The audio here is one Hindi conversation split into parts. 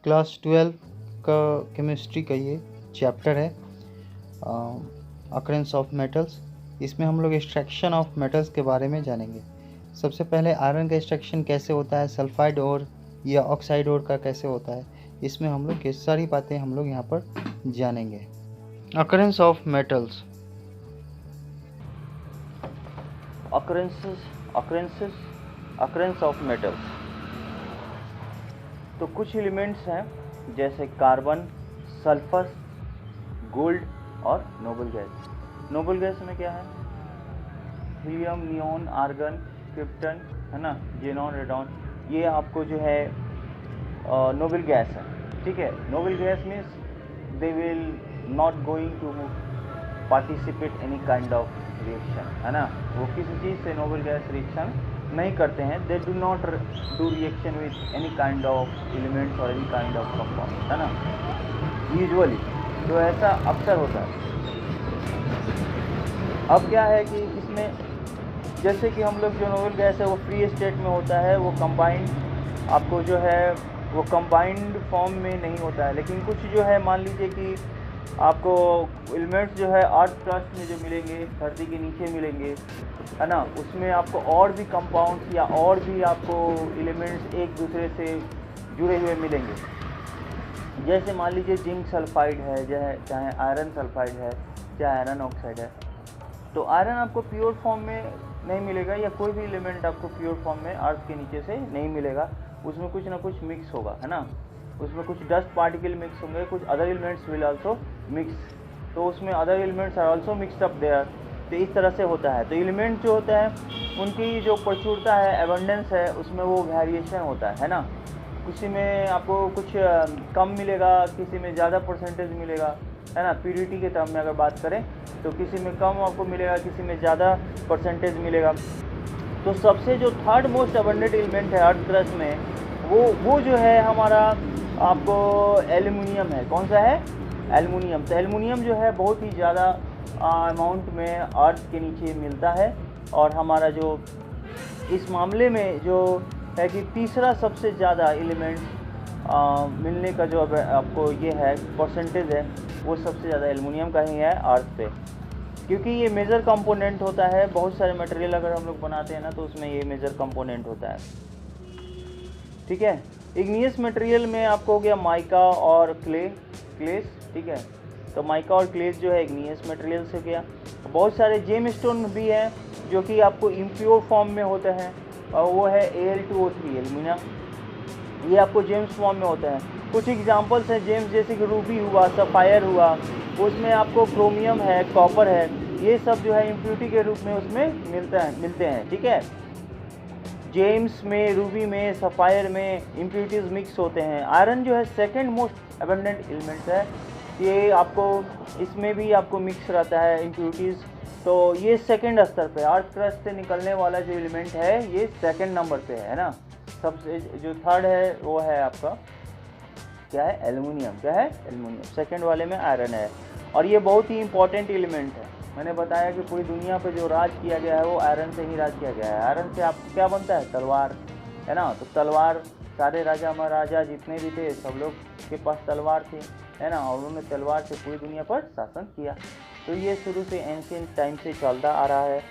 क्लास 12 का केमिस्ट्री का ये चैप्टर है अकरेंस ऑफ मेटल्स। इसमें हम लोग एक्सट्रैक्शन ऑफ मेटल्स के बारे में जानेंगे। सबसे पहले आयरन का एक्सट्रैक्शन कैसे होता है, सल्फाइड और या ऑक्साइड और का कैसे होता है, इसमें हम लोग ये सारी बातें हम लोग यहाँ पर जानेंगे। Occurrence of metals, occurrence of metals. तो कुछ एलिमेंट्स हैं जैसे कार्बन, सल्फर, गोल्ड और नोबल गैस। नोबल गैस में क्या है? हीलियम, नियॉन, आर्गन, क्रिप्टन, है ना, जेनॉन, रेडॉन, ये आपको जो है नोबल गैस है। ठीक है, noble gas means they will not going to participate any kind of reaction, है ना, वो किसी चीज़ से नोबल गैस रिएक्शन नहीं करते हैं। They do not do reaction with any kind of elements और एनी काइंड ऑफ कंपाउंड, है ना, यूजुअली। तो ऐसा अक्सर होता है। अब क्या है कि इसमें जैसे कि हम लोग जो नोबल गैस है वो फ्री स्टेट में होता है, वो कंबाइंड आपको जो है वो कंबाइंड फॉर्म में नहीं होता है। लेकिन कुछ जो है, मान लीजिए कि आपको एलिमेंट्स जो है अर्थ क्रस्ट में जो मिलेंगे, धरती के नीचे मिलेंगे, है ना, उसमें आपको और भी कंपाउंड्स या और भी आपको एलिमेंट्स एक दूसरे से जुड़े हुए मिलेंगे। जैसे मान लीजिए जिंक सल्फाइड है, चाहे आयरन सल्फाइड है, चाहे आयरन ऑक्साइड है। तो आयरन आपको प्योर फॉर्म में नहीं मिलेगा, या कोई भी एलिमेंट आपको प्योर फॉर्म में अर्थ के नीचे से नहीं मिलेगा। उसमें कुछ ना कुछ मिक्स होगा, है ना, उसमें कुछ डस्ट पार्टिकल मिक्स होंगे, कुछ other elements will also mix. तो उसमें other elements are also mixed up there. तो इस तरह से होता है। तो एलिमेंट जो होता है उनकी जो प्रचुरता है, एबंडेंस है, उसमें वो वेरिएशन होता है ना। किसी में आपको कुछ कम मिलेगा, किसी में ज़्यादा परसेंटेज मिलेगा, है ना। प्यूरिटी के टर्म में अगर बात करें तो किसी में कम आपको मिलेगा, किसी में ज़्यादा परसेंटेज मिलेगा। तो सबसे जो थर्ड मोस्ट अबंडेंट एलिमेंट है अर्थ क्रस्ट में, वो जो है हमारा आपको एल्युमिनियम है। कौन सा है? एल्युमिनियम। तो एल्युमिनियम जो है बहुत ही ज़्यादा अमाउंट में अर्थ के नीचे मिलता है। और हमारा जो इस मामले में जो है कि तीसरा सबसे ज़्यादा एलिमेंट मिलने का जो आपको ये है परसेंटेज है, वो सबसे ज़्यादा एल्युमिनियम का ही है अर्थ पे, क्योंकि ये मेजर कंपोनेंट होता है। बहुत सारे मटेरियल अगर हम लोग बनाते हैं ना, तो उसमें ये मेजर कंपोनेंट होता है। ठीक है। इग्नियस मटेरियल में आपको हो गया माइका और क्लेस। ठीक है, तो माइका और क्लेस जो है इग्नियस मटेरियल से गया। बहुत सारे जेम स्टोन भी हैं जो कि आपको इम्प्योर फॉर्म में होते हैं, और वो है Al2O3 एल्यूमिनियम। ये आपको जेम्स फॉर्म में होता है। कुछ एग्जांपल्स हैं जेम्स, जैसे कि रूबी हुआ, सफायर हुआ, उसमें आपको क्रोमियम है, कॉपर है, ये सब जो है इम्प्योरिटी के रूप में उसमें मिलते हैं। ठीक है, जेम्स में, रूबी में, सफायर में इम्प्योरिटीज़ मिक्स होते हैं। आयरन जो है सेकंड मोस्ट एबंडेंट एलिमेंट है। ये आपको इसमें भी आपको मिक्स रहता है इम्प्योरिटीज़। तो ये सेकंड स्तर पे अर्थ क्रस्ट से निकलने वाला जो एलिमेंट है ये सेकंड नंबर पे है ना। सबसे जो थर्ड है वो है आपका क्या है? एल्युमिनियम। क्या है? एल्युमिनियम। सेकंड वाले में आयरन है, और ये बहुत ही इंपॉर्टेंट एलिमेंट है। मैंने बताया कि पूरी दुनिया पे जो राज किया गया है वो आयरन से ही राज किया गया है। आयरन से आपको क्या बनता है? तलवार, है ना। तो तलवार, सारे राजा महाराजा जितने भी थे सब लोग के पास तलवार थी, है ना, और उन्होंने तलवार से पूरी दुनिया पर शासन किया। तो ये शुरू से एंशिएंट टाइम से चलता आ रहा है।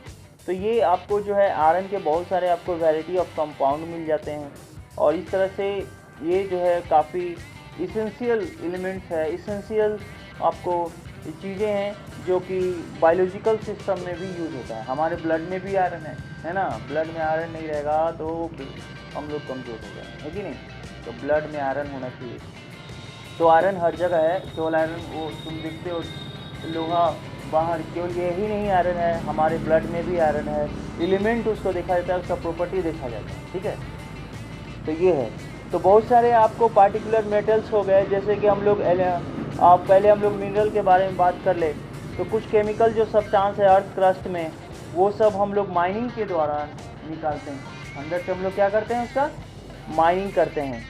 तो ये आपको जो है आयरन के बहुत सारे आपको वैरायटी ऑफ कंपाउंड मिल जाते हैं, और इस तरह से ये जो है काफ़ी इसेंशियल एलिमेंट्स है, इसेंशियल आपको चीज़ें हैं जो कि बायोलॉजिकल सिस्टम में भी यूज़ होता है। हमारे ब्लड में भी आयरन है ना। ब्लड में आयरन नहीं रहेगा तो हम लोग कमज़ोर हो जाएंगे, है कि नहीं। तो ब्लड में आयरन होना चाहिए। तो आयरन हर जगह है। केवल आयरन वो तुम देखते हो लोहा बाहर, केवल यही नहीं आयरन है, हमारे ब्लड में भी आयरन है। एलिमेंट उसको देखा जाता है, उसका प्रॉपर्टी देखा जाता है। ठीक है, तो ये है। तो बहुत सारे आपको पार्टिकुलर मेटल्स हो गए, जैसे कि हम लोग पहले हम लोग मिनरल के बारे में बात कर ले। तो कुछ केमिकल जो सब्सटेंस है अर्थ क्रस्ट में, वो सब हम लोग माइनिंग के द्वारा निकालते हैं। अंदर से हम लोग क्या करते हैं? उसका माइनिंग करते हैं।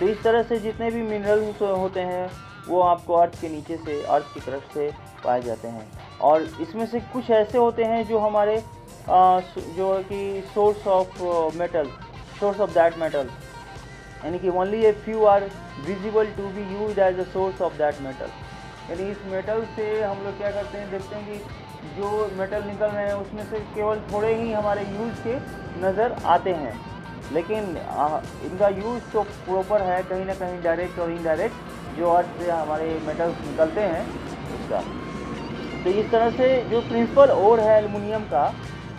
तो इस तरह से जितने भी मिनरल्स होते हैं वो आपको अर्थ के नीचे से, अर्थ की तरफ से पाए जाते हैं। और इसमें से कुछ ऐसे होते हैं जो हमारे जो कि सोर्स ऑफ दैट मेटल, यानी कि only a few are visible to be use as a source of that metal. यानी इस मेटल से हम लोग क्या करते हैं, देखते हैं कि जो मेटल निकल रहे हैं उसमें से केवल थोड़े ही हमारे यूज़ के नज़र आते हैं, लेकिन इनका यूज़ तो प्रॉपर है, कहीं ना कहीं डायरेक्ट और इनडायरेक्ट जो अर्थ से हमारे मेटल्स निकलते हैं उसका। तो इस तरह से जो प्रिंसिपल ओर है एल्युमिनियम का,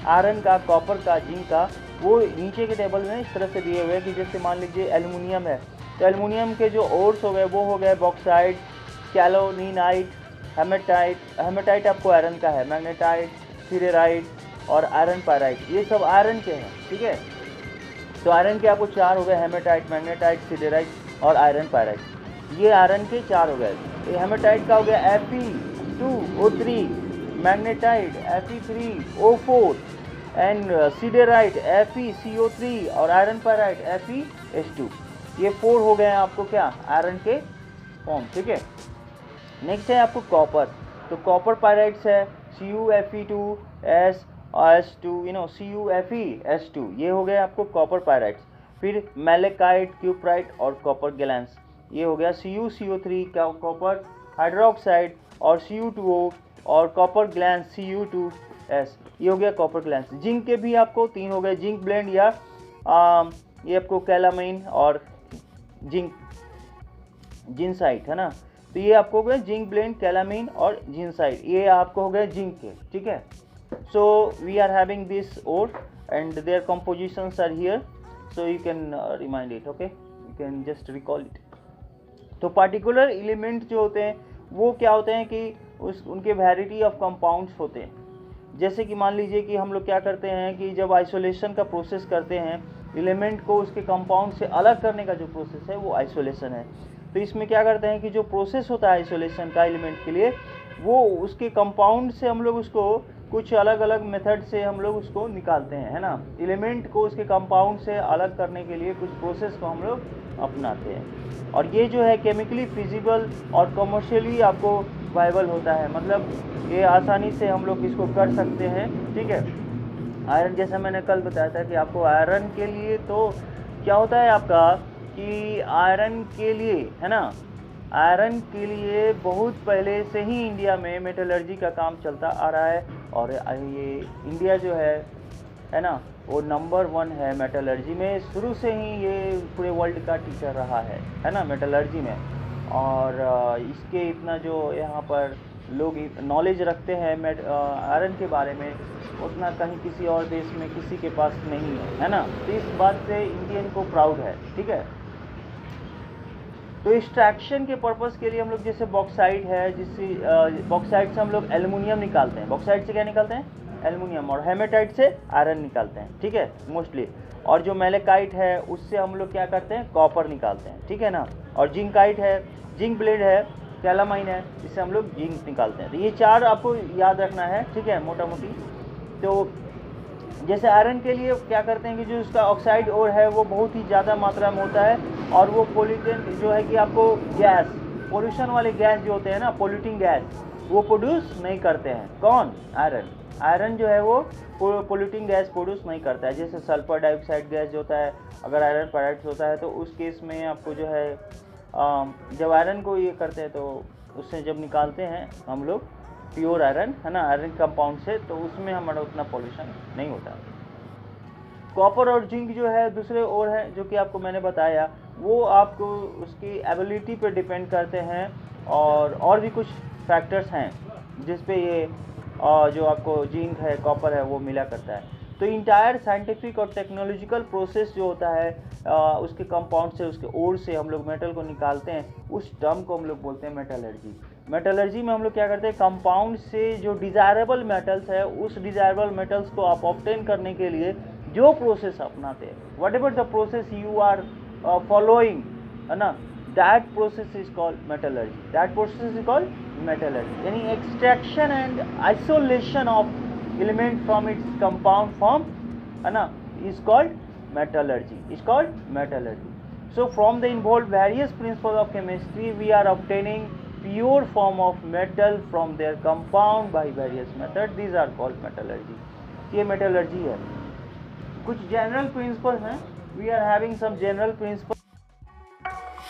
आयरन का, कॉपर का, जिंक का, वो नीचे के टेबल में इस तरह से दिए हुए हैं कि जैसे मान लीजिए एल्युमिनियम है, तो एल्युमिनियम के जो ओर्स हो गए वो हो गए बॉक्साइट, कैलोनिनाइट, हेमेटाइट। हेमेटाइट आपको आयरन का है, मैग्नेटाइट, सिडेराइट और आयरन पायराइट, ये सब आयरन के हैं, ठीक है। तो आयरन के आपको 4 हो गए, हेमेटाइट, मैग्नेटाइट, सिडेराइट और आयरन पायराइट। ये आयरन के 4 हो गए। तो हेमेटाइट का हो गया Fe2O3, magnetite Fe3O4 and siderite FeCO3 और आयरन पायराइट FeS2। ये 4 हो गए हैं आपको क्या, आयरन के फॉर्म, ठीक है। नेक्स्ट है आपको कॉपर। तो कॉपर पायराइट्स है CuFe2S2, CuFeS2, ये हो गए आपको कॉपर पायराइट्स। फिर मैलेकाइट, क्यूप्राइट और कॉपर ग्लैंस, ये हो गया CuCO3 कॉपर हाइड्रोक्साइड और Cu2O और कॉपर ग्लैंस Cu2S, ये हो गया कॉपर ग्लैंस। जिंक के भी आपको 3 हो गए, जिंक ब्लेंड या ये आपको कैलामाइन और जिंसाइट है ना। तो ये आपको हो गए जिंक ब्लेंड, कैलामाइन और जिंसाइट, ये आपको हो गए जिंक के, ठीक है। So we are having this ore and their compositions are here, so you can remind it, okay, you can just recall it. तो पार्टिकुलर एलिमेंट जो होते हैं वो क्या होते हैं कि उनके वैरायटी ऑफ कंपाउंड्स होते हैं। जैसे कि मान लीजिए कि हम लोग क्या करते हैं कि जब आइसोलेशन का प्रोसेस करते हैं, एलिमेंट को उसके कंपाउंड से अलग करने का जो प्रोसेस है वो आइसोलेशन है। तो इसमें क्या करते हैं कि जो प्रोसेस होता है आइसोलेशन का एलिमेंट के लिए, वो उसके कंपाउंड से हम लोग उसको कुछ अलग अलग मेथड से हम लोग उसको निकालते हैं, है ना। एलिमेंट को उसके कंपाउंड से अलग करने के लिए कुछ प्रोसेस को हम लोग अपनाते हैं, और ये जो है केमिकली फिजिबल और कमर्शियली आपको वायबल होता है, मतलब ये आसानी से हम लोग इसको कर सकते हैं, ठीक है। आयरन, जैसा मैंने कल बताया था कि आपको आयरन के लिए तो क्या होता है आपका कि आयरन के लिए, है ना, आयरन के लिए बहुत पहले से ही इंडिया में मेटलर्जी का काम चलता आ रहा है, और ये इंडिया जो है ना, वो नंबर 1 है मेटलर्जी में। शुरू से ही ये पूरे वर्ल्ड का टीचर रहा है ना, मेटलर्जी में। और इसके इतना जो यहाँ पर लोग नॉलेज रखते हैं आयरन के बारे में, उतना कहीं किसी और देश में किसी के पास नहीं है ना। तो इस बात से इंडियन को प्राउड है, ठीक है। तो एक्सट्रैक्शन के पर्पस के लिए हम लोग, जैसे बॉक्साइट है, जिससे बॉक्साइट से हम लोग एल्युमिनियम निकालते हैं। बॉक्साइट से क्या निकालते हैं, एल्युमिनियम, और हेमेटाइट से आयरन निकालते हैं, ठीक है, मोस्टली। और जो मैलेकाइट है उससे हम लोग क्या करते हैं, कॉपर निकालते हैं, ठीक है ना। और जिंकाइट है, जिंक ब्लेड है, कैलामाइन है, इससे हम लोग जिंक निकालते हैं। तो ये 4 आपको याद रखना है, ठीक है, मोटा मोटी। तो जैसे आयरन के लिए क्या करते हैं कि जो उसका ऑक्साइड ओर है वो बहुत ही ज़्यादा मात्रा में होता है, और वो पोल्यूटेंट जो है कि आपको गैस, पोल्यूशन वाले गैस जो होते हैं ना, पोल्यूटिंग गैस, वो प्रोड्यूस नहीं करते हैं। कौन, आयरन। आयरन जो है वो पोल्यूटिंग गैस प्रोड्यूस नहीं करता है। जैसे सल्फर डाइऑक्साइड गैस जो होता है, अगर आयरन पायराइट होता है तो उस केस में आपको जो है जब आयरन को ये करते हैं तो उससे जब निकालते हैं हम लोग प्योर आयरन, है ना, आयरन कंपाउंड से, तो उसमें हमारा उतना पॉल्यूशन नहीं होता। कॉपर और जिंक जो है दूसरे ओर है, जो कि आपको मैंने बताया, वो आपको उसकी एबिलिटी पे डिपेंड करते हैं, और भी कुछ फैक्टर्स हैं जिस पे ये जो आपको जिंक है, कॉपर है, वो मिला करता है। तो इंटायर साइंटिफिक और टेक्नोलॉजिकल प्रोसेस जो होता है उसके कंपाउंड से, उसके ओर से हम लोग मेटल को निकालते हैं, उस टर्म को हम लोग बोलते हैं मेटलर्जी। मेटलर्जी में हम लोग क्या करते हैं, कंपाउंड से जो डिज़ायरेबल मेटल्स है, उस डिज़ायरेबल मेटल्स को आप ऑब्टेन करने के लिए जो प्रोसेस अपनाते हैं, whatever the process you are following, है ना, that process is called metallurgy. That process is called metallurgy, यानी extraction and isolation of element from its compound form, है ना, is called metallurgy, is called metallurgy. So from the involved various principles of chemistry, we are obtaining pure form of metal from their compound by various methods. These are called metallurgy. ये metallurgy है। कुछ general principles हैं, we are having some general principles.